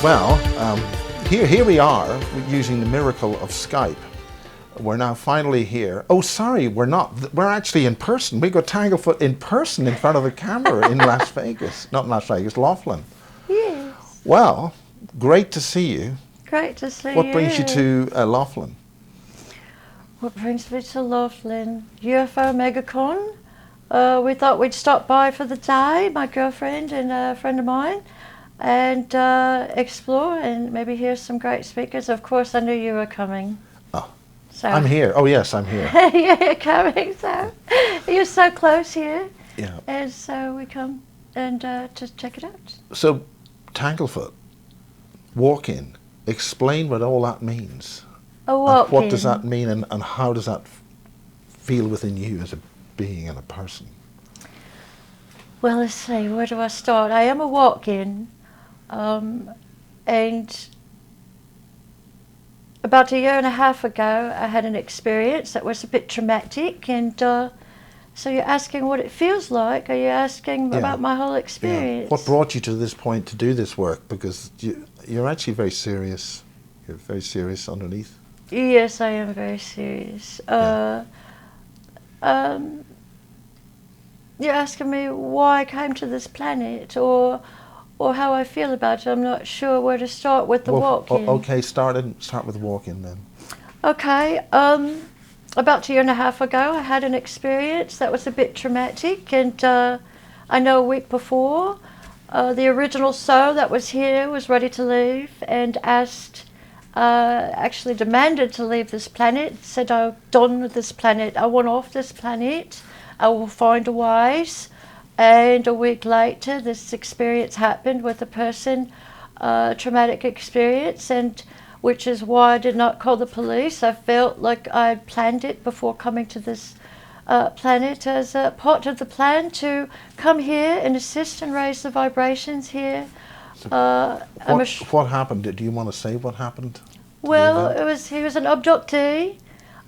Well, here we are using the miracle of Skype. We're now finally here. Oh, sorry, we're not. We're actually in person. We got Tanglefoot in person in front of the camera in Las Vegas. Not Las Vegas, Laughlin. Yes. Well, great to see you. Great to see you. What brings you to Laughlin? What brings me to Laughlin? UFO Mega Con. We thought we'd stop by for the day, my girlfriend and a friend of mine, and explore and maybe hear some great speakers. Of course, I knew you were coming. Oh, so. I'm here. Oh, yes, I'm here. You're coming, so you're so close here. Yeah. And so we come and just check it out. So, Tanglefoot, walk in. Explain what all that means. A walk-in. What does that mean, and how does that feel within you as a being and a person? Well, let's see, where do I start? I am a walk-in, and about a year and a half ago I had an experience that was a bit traumatic, and so you're asking what it feels like? Are you asking about my whole experience? Yeah. What brought you to this point to do this work? Because you're actually very serious. You're very serious underneath. Yes, I am very serious. You're asking me why I came to this planet, or how I feel about it. I'm not sure where to start with the walk-in. Okay, start with walk-in then. Okay, about a year and a half ago I had an experience that was a bit traumatic, and I know a week before the original soul that was here was ready to leave and actually demanded to leave this planet, said, I'm done with this planet, I want off this planet, I will find a ways. And a week later this experience happened with a person, traumatic experience, and which is why I did not call the police. I felt like I had planned it before coming to this planet as a part of the plan to come here and assist and raise the vibrations here. So what happened? Do you want to say what happened? Well, he was an abductee.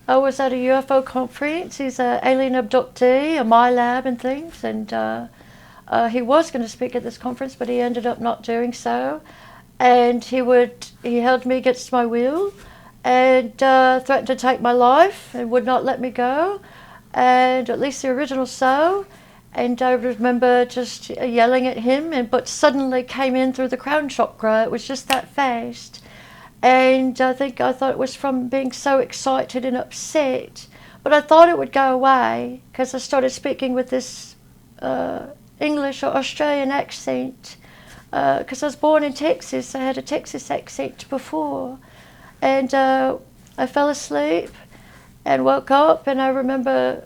I was at a UFO conference. He's an alien abductee, a my lab and things, and he was going to speak at this conference, but he ended up not doing so. And he held me against my will and threatened to take my life and would not let me go, and at least the original soul. And I remember just yelling at him, but suddenly came in through the crown chakra. It was just that fast. And I thought it was from being so excited and upset. But I thought it would go away because I started speaking with this English or Australian accent. Because I was born in Texas. I had a Texas accent before. And I fell asleep and woke up, and I remember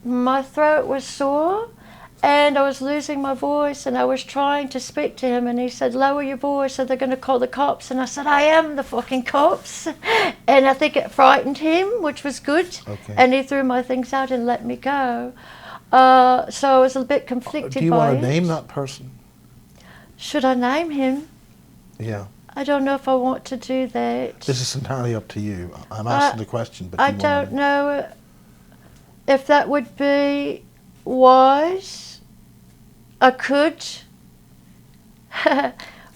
my throat was sore. And I was losing my voice, and I was trying to speak to him, and he said, lower your voice or they're going to call the cops. And I said, I am the fucking cops. And I think it frightened him, which was good. Okay. And he threw my things out and let me go. So I was a bit conflicted by it. Do you want to name that person? Should I name him? Yeah. I don't know if I want to do that. This is entirely up to you. I'm asking the question, but I don't know if that would be wise. I could,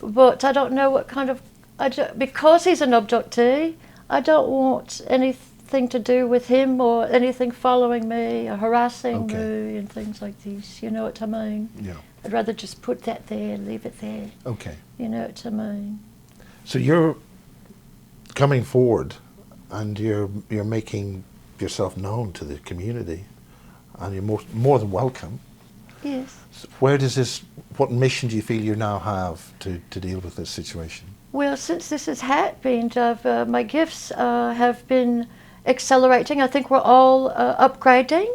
but I don't know what kind of, because he's an abductee, I don't want anything to do with him or anything following me or harassing me and things like this, you know what I mean? Yeah. I'd rather just put that there and leave it there. Okay. You know what I mean? So you're coming forward and you're making yourself known to the community, and you're more than welcome. Yes. So what mission do you feel you now have to deal with this situation? Well, since this has happened, my gifts have been accelerating. I think we're all upgrading.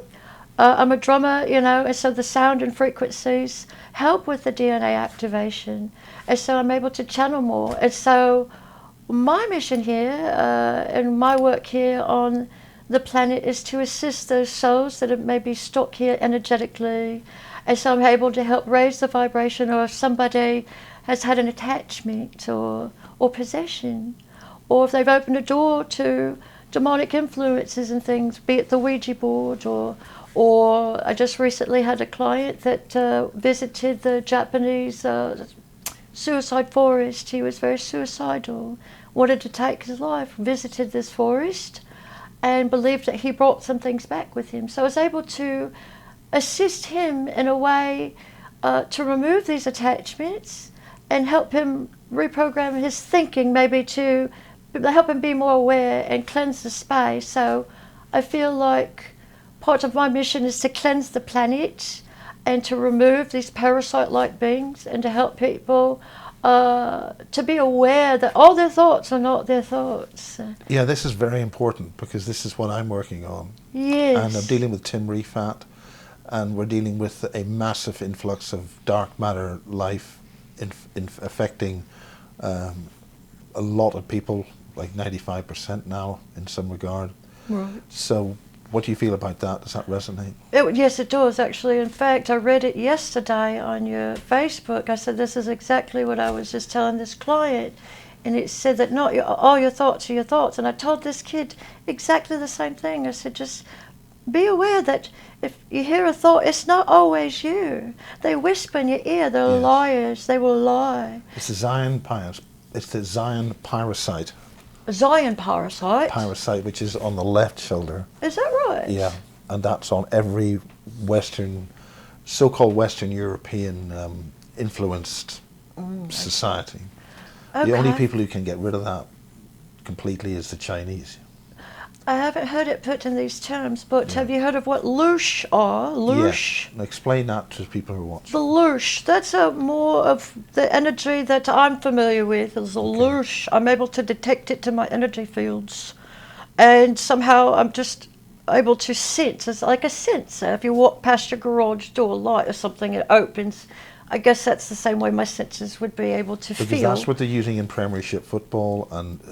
I'm a drummer, you know, and so the sound and frequencies help with the DNA activation. And so I'm able to channel more. And so my mission here and my work here on the planet is to assist those souls that are maybe stuck here energetically. And so I'm able to help raise the vibration, or if somebody has had an attachment or possession, or if they've opened a door to demonic influences and things, be it the Ouija board, or I just recently had a client that visited the Japanese suicide forest. He was very suicidal, wanted to take his life, visited this forest, and believed that he brought some things back with him. So I was able to assist him in a way to remove these attachments and help him reprogram his thinking, maybe to help him be more aware and cleanse the space. So I feel like part of my mission is to cleanse the planet and to remove these parasite-like beings and to help people to be aware that all their thoughts are not their thoughts. Yeah, this is very important because this is what I'm working on. Yes. And I'm dealing with Tim Refat, and we're dealing with a massive influx of dark matter life affecting a lot of people, like 95% now in some regard. Right. So what do you feel about that? Does that resonate? Yes, it does, actually. In fact, I read it yesterday on your Facebook. I said, this is exactly what I was just telling this client. And it said that not all your thoughts are your thoughts. And I told this kid exactly the same thing. I said, just be aware that if you hear a thought, it's not always you. They whisper in your ear. They're Yes. liars. They will lie. It's the Zion parasite. Zion parasite. Parasite, which is on the left shoulder. Is that right? Yeah, and that's on every Western, so-called Western European influenced society. Okay. The only people who can get rid of that completely is the Chinese. I haven't heard it put in these terms, but have you heard of what loosh are? Loosh? Yeah. Explain that to people who watch. The loosh, that's more of the energy that I'm familiar with, is a loosh. I'm able to detect it to my energy fields. And somehow I'm just able to sense, it's like a sensor. If you walk past your garage door light or something, it opens. I guess that's the same way my senses would be able to Because feel. that's what they're using in Premiership football and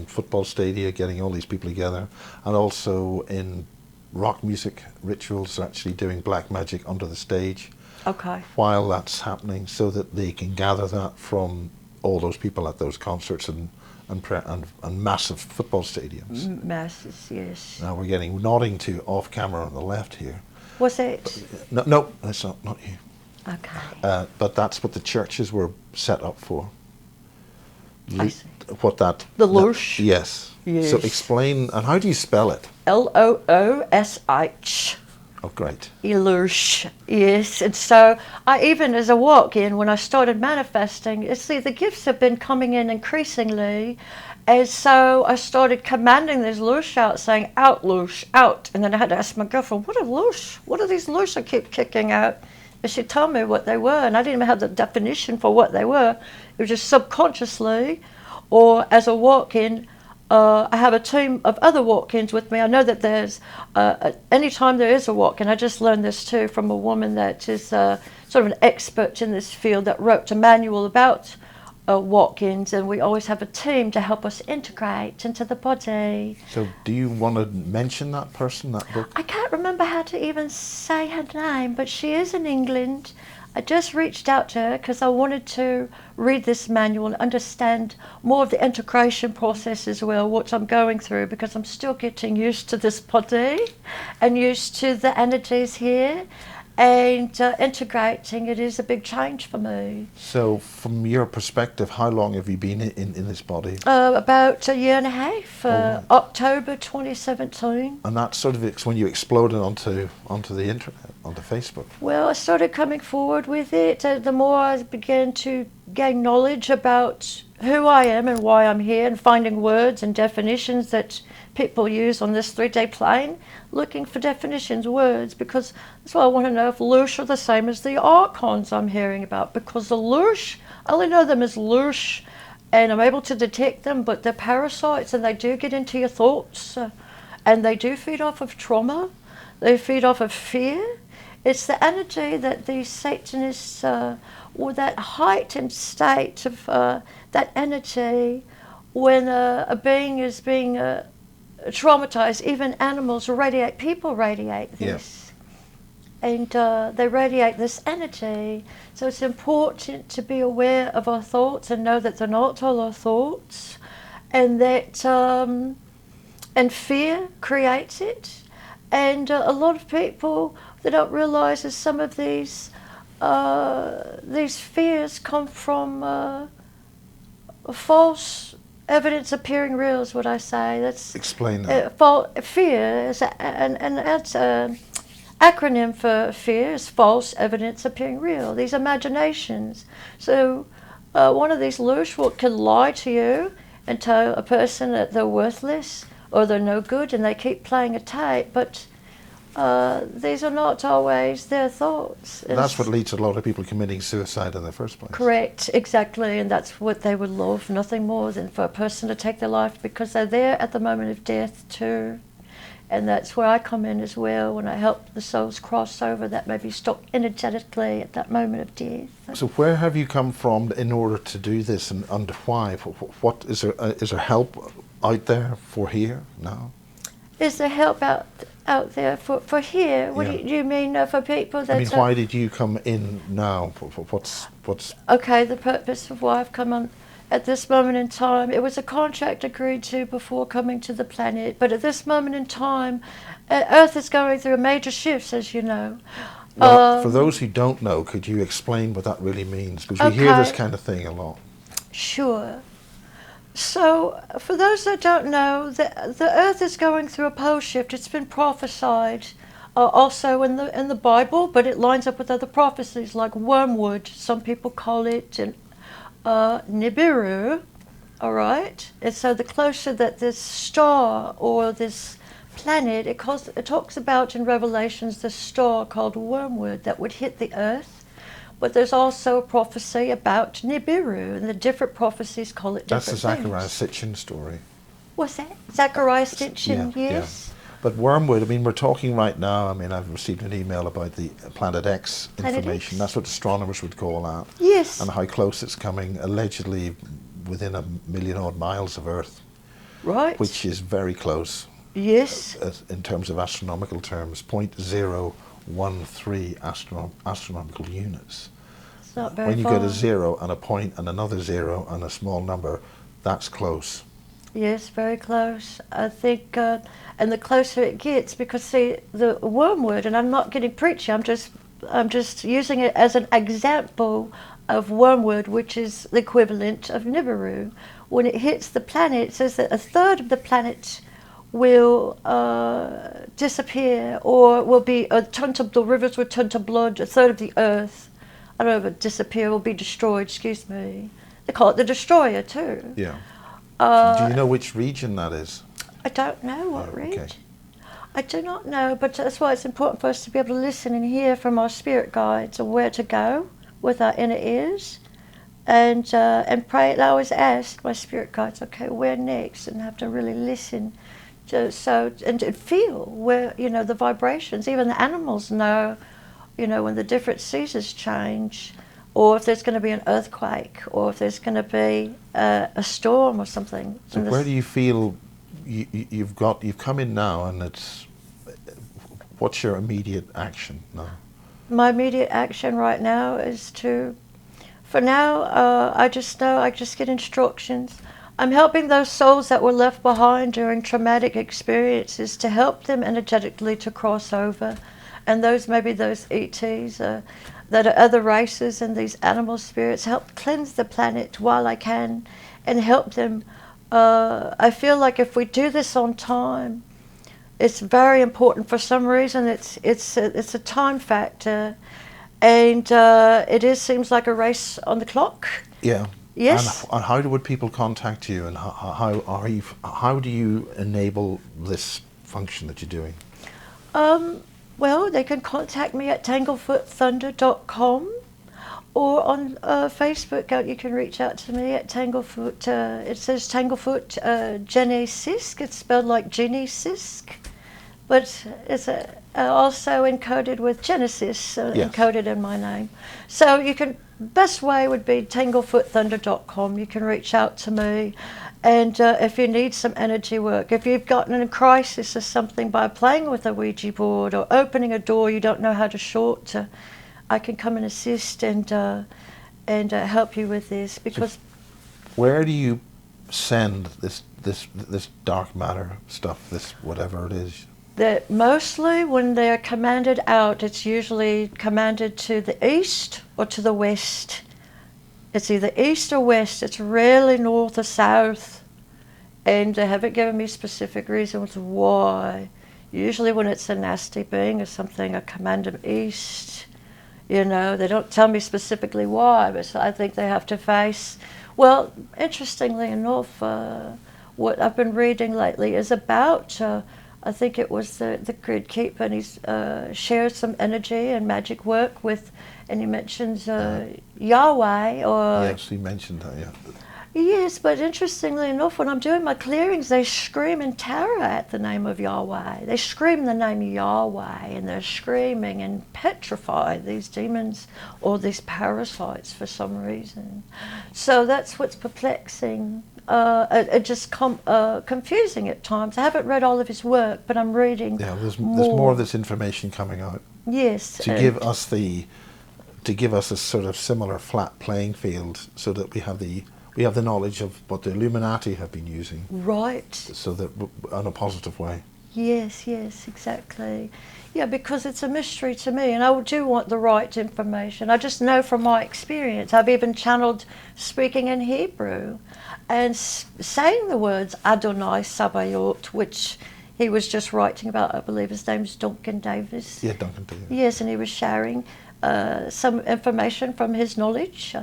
football stadia, getting all these people together, and also in rock music rituals, they're actually doing black magic under the stage. Okay. While that's happening, so that they can gather that from all those people at those concerts and massive football stadiums. Masses, yes. Now we're getting nodding to off camera on the left here. Was it? No, that's not you. Okay. But that's what the churches were set up for. I see. What that? The loosh? Yes. Yes. So explain, and how do you spell it? Loosh. Oh, great. Illush, yes. And so I even as a walk-in, when I started manifesting, the gifts have been coming in increasingly. And so I started commanding these loosh out, saying, out, loosh, out. And then I had to ask my girlfriend, what are loosh? What are these loosh I keep kicking out? And she told me what they were, and I didn't even have the definition for what they were. It was just subconsciously, or as a walk-in, I have a team of other walk-ins with me. I know that there's, anytime there is a walk-in, I just learned this too from a woman that is sort of an expert in this field that wrote a manual about walk-ins, and we always have a team to help us integrate into the body. So do you want to mention that person, that book? I can't remember how to even say her name, but she is in England. I just reached out to her because I wanted to read this manual and understand more of the integration process as well, what I'm going through, because I'm still getting used to this body and used to the energies here. And integrating it is a big change for me. So from your perspective, how long have you been in this body? About a year and a half, October 2017. And that's sort of when you exploded onto the internet, onto Facebook. Well, I started coming forward with it. The more I began to gain knowledge about who I am and why I'm here, and finding words and definitions that people use on this 3D plane, looking for definitions, words, because that's why I want to know if loosh are the same as the archons I'm hearing about, because the loosh, I only know them as loosh, and I'm able to detect them, but they're parasites and they do get into your thoughts, and they do feed off of trauma, they feed off of fear. It's the energy that these Satanists, or that heightened state of that energy when a being is being traumatized. Even animals radiate, people radiate this. Yeah. And they radiate this energy. So it's important to be aware of our thoughts and know that they're not all our thoughts, and that and fear creates it. And a lot of people, they don't realize that some of these these fears come from false evidence appearing real, is what I say. That's Explain that. Fear is and that's an acronym for fear is false evidence appearing real. These imaginations. So one of these loose can lie to you and tell a person that they're worthless or they're no good, and they keep playing a tape, but these are not always their thoughts. That's what leads to a lot of people committing suicide in the first place. Correct, exactly, and that's what they would love, nothing more than for a person to take their life, because they're there at the moment of death too. And that's where I come in as well, when I help the souls cross over that may be stuck energetically at that moment of death. So where have you come from in order to do this, and why? What is there help out there for here now? Is there help out there for here? What do you mean for people that... I mean, why did you come in now? What's... Okay, the purpose of why I've come on at this moment in time, it was a contract agreed to before coming to the planet, but at this moment in time, Earth is going through a major shift, as you know. Well, for those who don't know, could you explain what that really means? Because we hear this kind of thing a lot. Sure. So, for those that don't know, the Earth is going through a pole shift. It's been prophesied also in the Bible, but it lines up with other prophecies like wormwood. Some people call it Nibiru, all right? And so the closer that this star or this planet, it talks about in Revelations the star called wormwood that would hit the Earth. But there's also a prophecy about Nibiru, and the different prophecies call it different things. That's the Zachariah Sitchin story. What's that? Zachariah Sitchin, yes. Yeah. But wormwood, I mean, we're talking right now, I mean, I've received an email about the Planet X information. That's what astronomers would call that. Yes. And how close it's coming, allegedly within 1 million odd miles of Earth. Right. Which is very close. Yes. In terms of astronomical terms, 0.013 astronomical units. It's not very when you far. get a 0 and a point and another 0 and a small number, that's close. Yes, very close. I think, and the closer it gets, because see, the wormwood, and I'm not getting preachy, I'm just using it as an example of wormwood, which is the equivalent of Nibiru. When it hits the planet, it says that 1/3 of the planet will disappear, or will be the rivers will turn to blood. 1/3 of the Earth, I don't know if it disappear, will be destroyed. Excuse me. They call it the destroyer too. Yeah. Do you know which region that is? I don't know what region. Okay. I do not know, but that's why it's important for us to be able to listen and hear from our spirit guides and where to go with our inner ears, and pray. And I always ask my spirit guides, okay, where next, and have to really listen. And feel where, the vibrations. Even the animals know, when the different seasons change, or if there's going to be an earthquake, or if there's going to be a storm or something. So where do you feel you've come in now, and what's your immediate action now? My immediate action right now is for now, I just know, I just get instructions. I'm helping those souls that were left behind during traumatic experiences, to help them energetically to cross over. And maybe those ETs that are other races and these animal spirits, help cleanse the planet while I can and help them. I feel like if we do this on time, it's very important. For some reason, it's a time factor, and seems like a race on the clock. Yeah. Yes. And how would people contact you, and how do you enable this function that you're doing? Well, they can contact me at tanglefoot.com, or on Facebook. You can reach out to me at Tanglefoot. It says Tanglefoot Geni Sisk. It's spelled like Geni Sisk, but it's also encoded with Genesis, Yes. encoded in my name. So best way would be tanglefoot.com. You can reach out to me. And if you need some energy work, if you've gotten in a crisis or something by playing with a Ouija board or opening a door you don't know how to short, I can come and assist and help you with this. Because so where do you send this dark matter stuff, this whatever it is? that mostly when they're commanded out, it's usually commanded to the east or to the west. It's either east or west. It's rarely north or south. And they haven't given me specific reasons why. Usually when it's a nasty being or something, I command them east. You know, they don't tell me specifically why, but I think they have to face. Well, interestingly enough, what I've been reading lately is about, I think it was the Grid Keeper, and he's shared some energy and magic work with, and he mentions Yahweh or... Yes, he mentioned that, yeah. Yes, but interestingly enough, when I'm doing my clearings, they scream in terror at the name of Yahweh. They scream the name Yahweh, and they're screaming and petrify these demons or these parasites for some reason. So that's what's perplexing. It just confusing at times. I haven't read all of his work, but I'm reading. Yeah, there's more of this information coming out. Yes, to give us a sort of similar flat playing field, so that we have the knowledge of what the Illuminati have been using. Right. So that in a positive way. Yes, exactly. Yeah, because it's a mystery to me, and I do want the right information. I just know from my experience. I've even channeled speaking in Hebrew and saying the words Adonai Sabayot, which he was just writing about. I believe his name's Duncan Davis. Yeah, Duncan Davis. Yes, and he was sharing some information from his knowledge.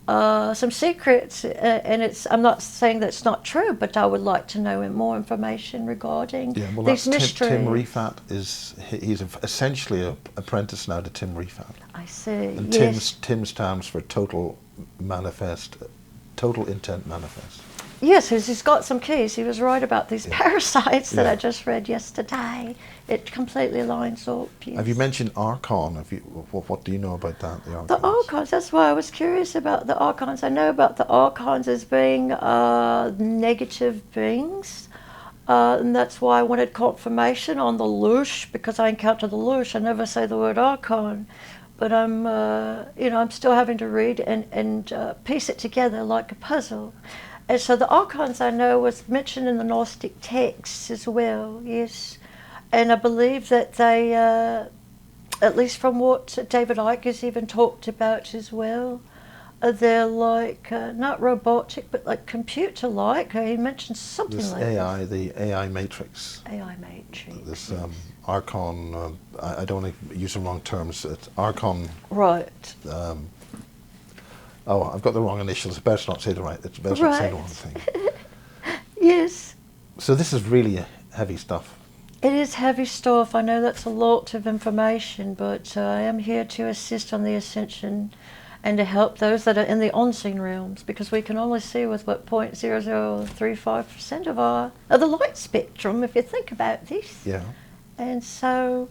Some secrets, and I'm not saying that it's not true, but I would like to know more information regarding these mysteries. Tim Refat he's essentially an apprentice now to Tim Refat. I see. And yes. Tim stands for total intent manifest. Yes, he's got some keys. He was right about these parasites that I just read yesterday. It completely lines up. Yes. Have you mentioned Archon? What do you know about that? The Archons, that's why I was curious about the Archons. I know about the Archons as being negative beings. And that's why I wanted confirmation on the Lush, because I encounter the Lush. I never say the word Archon. But I'm still having to read and piece it together like a puzzle. And so the Archons I know was mentioned in the Gnostic texts as well, yes. And I believe that they, at least from what David Icke has even talked about as well, they're like, not robotic, but like computer-like. He mentioned something this like AI, the AI matrix. AI matrix. This Archon, I don't want to use the wrong terms, it's Archon. Right. I've got the wrong initials. It's better not say the right. It's better not say the wrong thing. Yes. So this is really heavy stuff. It is heavy stuff. I know that's a lot of information, but I am here to assist on the ascension and to help those that are in the unseen realms, because we can only see with what 0.0035% of the light spectrum, if you think about this. Yeah. And so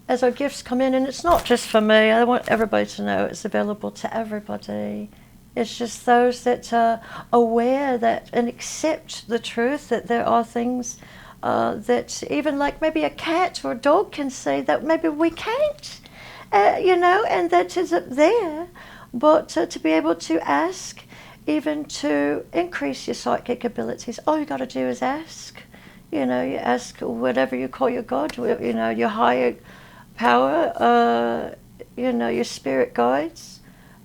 as our gifts come in, and it's not just for me, I want everybody to know it's available to everybody. It's just those that are aware that and accept the truth that there are things that even like maybe a cat or a dog can see that maybe we can't, and that isn't there. But to be able to ask, even to increase your psychic abilities, all you got to do is ask. You ask whatever you call your God, your higher power, your spirit guides.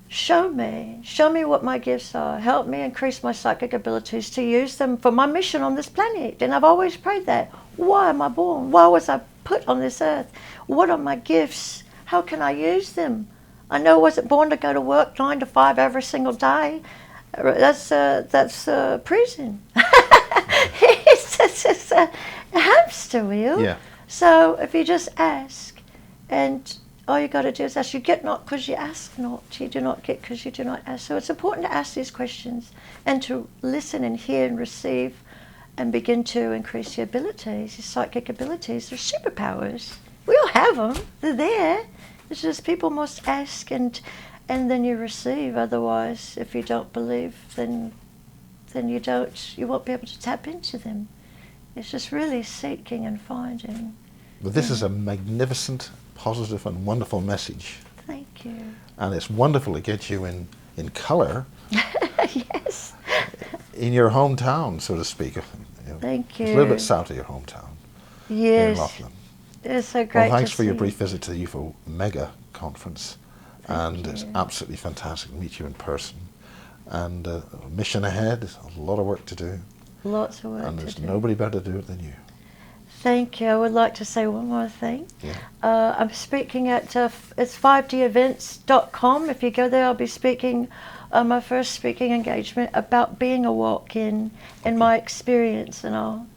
Show me what my gifts are. Help me increase my psychic abilities to use them for my mission on this planet. And I've always prayed that. Why am I born? Why was I put on this earth? What are my gifts? How can I use them? I know I wasn't born to go to work 9 to 5 every single day. That's prison. It's a hamster wheel. Yeah. So if you just ask, and all you got to do is ask. You get not because you ask not. You do not get because you do not ask. So it's important to ask these questions and to listen and hear and receive and begin to increase your abilities, your psychic abilities. They're superpowers. We all have them. They're there. It's just people must ask and then you receive. Otherwise, if you don't believe, then you won't be able to tap into them. It's just really seeking and finding. But this is a magnificent, positive and wonderful message. Thank you. And it's wonderful to get you in colour. Yes. In your hometown, so to speak. Thank you. It's a little bit south of your hometown. Yes. In Laughlin. It's so great. Well, thanks to for your see brief visit to the UFO Mega Conference. And it's absolutely fantastic to meet you in person. And mission ahead, a lot of work to do. Lots of work And to there's do. nobody better to do it than you. Thank you. I would like to say one more thing. Yeah. I'm speaking at it's 5devents.com. If you go there, I'll be speaking my first speaking engagement about being a walk-in and my experience, and I'll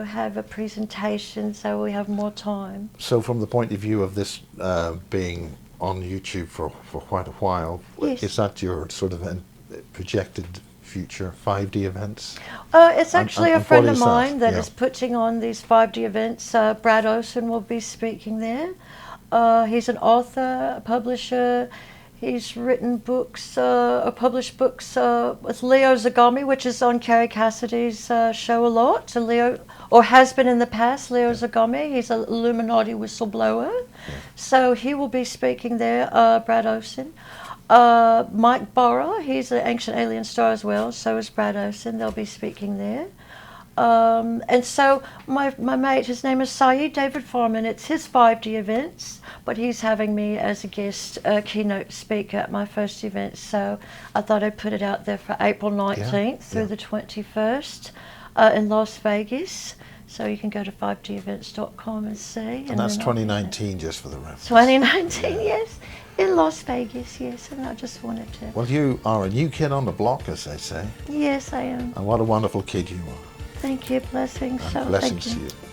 have a presentation so we have more time. So from the point of view of this being on YouTube for quite a while, Yes. is that your sort of projected future 5D events? It's actually and a friend what of is that? mine that Yeah. is putting on these 5D events. Brad Olson will be speaking there. He's an author, a publisher. He's written books, or published books with Leo Zagami, which is on Carrie Cassidy's show a lot. And Leo, or has been in the past, Leo Zagami. He's an Illuminati whistleblower. Yeah. So he will be speaking there, Brad Olson. Mike Borra, he's an ancient alien star as well, so is Brad Olson. They'll be speaking there. And so my mate, his name is Saeed David Foreman. It's his 5D events, but he's having me as a guest keynote speaker at my first event. So I thought I'd put it out there for April 19th through the 21st in Las Vegas. So you can go to 5devents.com and see. And that's 2019, just for the reference. 2019, yes. In Las Vegas, yes. And I just wanted to... Well, you are a new kid on the block, as they say. Yes, I am. And what a wonderful kid you are. Thank you. Blessings. And So, blessings thank to you. you.